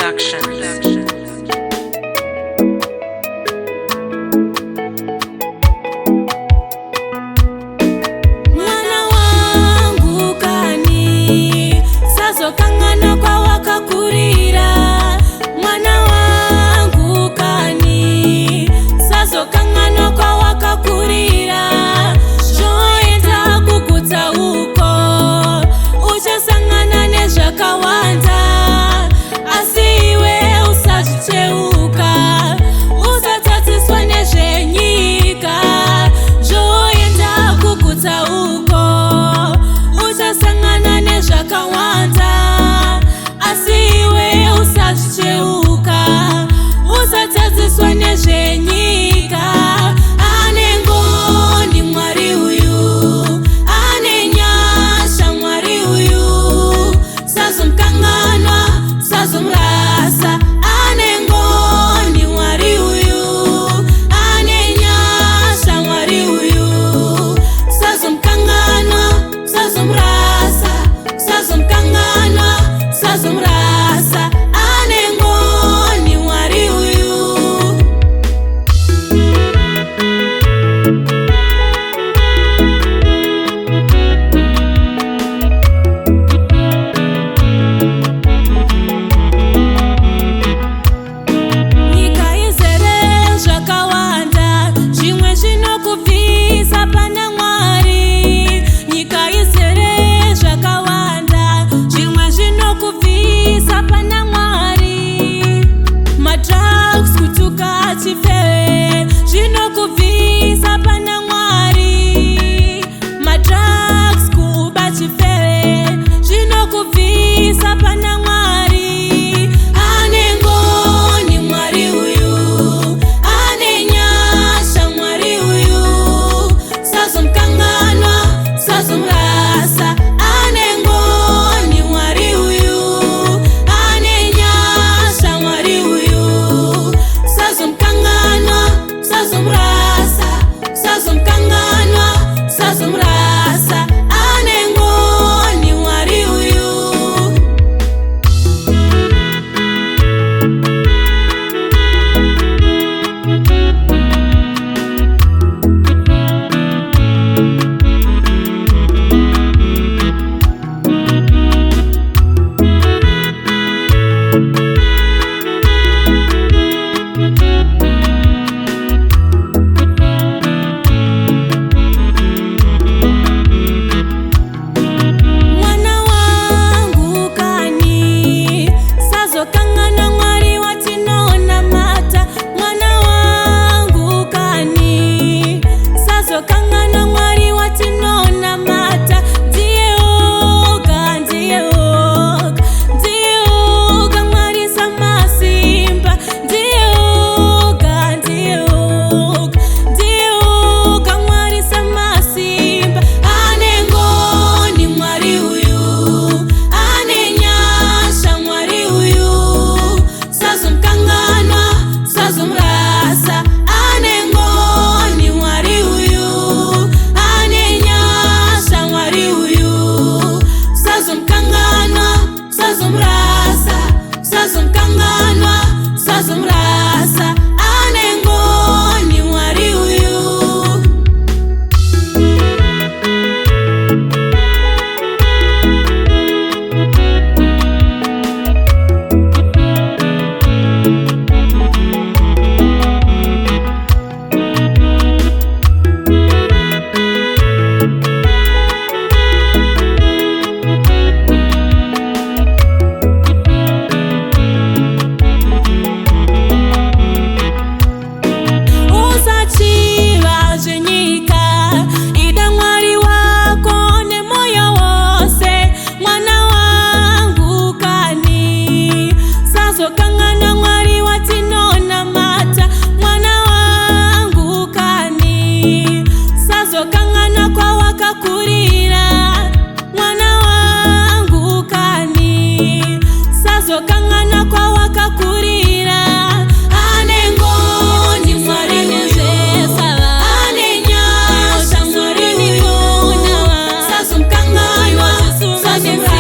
Productions. Mwana wangu kani sazo kangana kwa wakakurira. Mwana wangu kani sazo kangana kwa wakakurira. Joenda kukuta uko uchasangana nezvakawanda. Asiwe usacheuka usatatiswa nezvenyika. Joenda kukuta uko uchasangana nezvakawanda. Asiwe usacheuka usatatiswa nezvenyika. Anengoni Mwari uyu, ane nyasha Mwari uyu. Sazomkanganwa, sazomrasa. Anengoni Mwari uyu, ane nyasha Mwari uyu. Sazomkanganwa, sazomrasa. Sazomkanganwa, sazomrasa. Anengoni Mwari uyu. Nyika izere zvakawanda, zvimwe zvinokubvisa pana Mwari. Nyika izere zvakawanda, zvimwe zvinokubvisa pana Mwari. Madrugs, kutuka chifeve, zvinokubvisa pana Mwari. Madrugs, kuba chifeve, zvinokubvisa pana Mwari. Anengoni Mwari uyu, ane nyasha Mwari uyu. Sazomkanganwa, sazomrasa. Anengoni Mwari uyu, ane nyasha Mwari uyu. Sazomkanganwa, sazomrasa. Sazomkanganwa, sazomrasa. Anengoni Mwari uyu. Mwana wangu kani sazokangana Mwari watinona mata. Mwana wangu kani sazokangana Mwari watinona mata. Ndiye oga, ndiye oga, ndiye oga Mwari samasimba. Ndiye oga, ndiye oga, ndiye oga Mwari samasimba. Anengoni Mwari uyu, ane nyasha Mwari uyu. Sazomkanganwa, sazomrasa. Anengoni Mwari uyu, ane nyasha Mwari uyu. Sazomkanganwa, sazomrasa. Sazomkanganwa, sazomrasa. Anengoni Mwari uyu. Usachiva zvenyika, ida Mwari wako nemoyo wose. Mwana wangu kani sazokangana Mwari watinona mata. Mwana wangu kani sazokangana kwa wakakurira. Mwana wangu kani sazokangana kwa wakakurira. Anengoni Mwari nezvesava. Ane nyasha Mwari uyu. Sazomkanganwa, sazomrasa.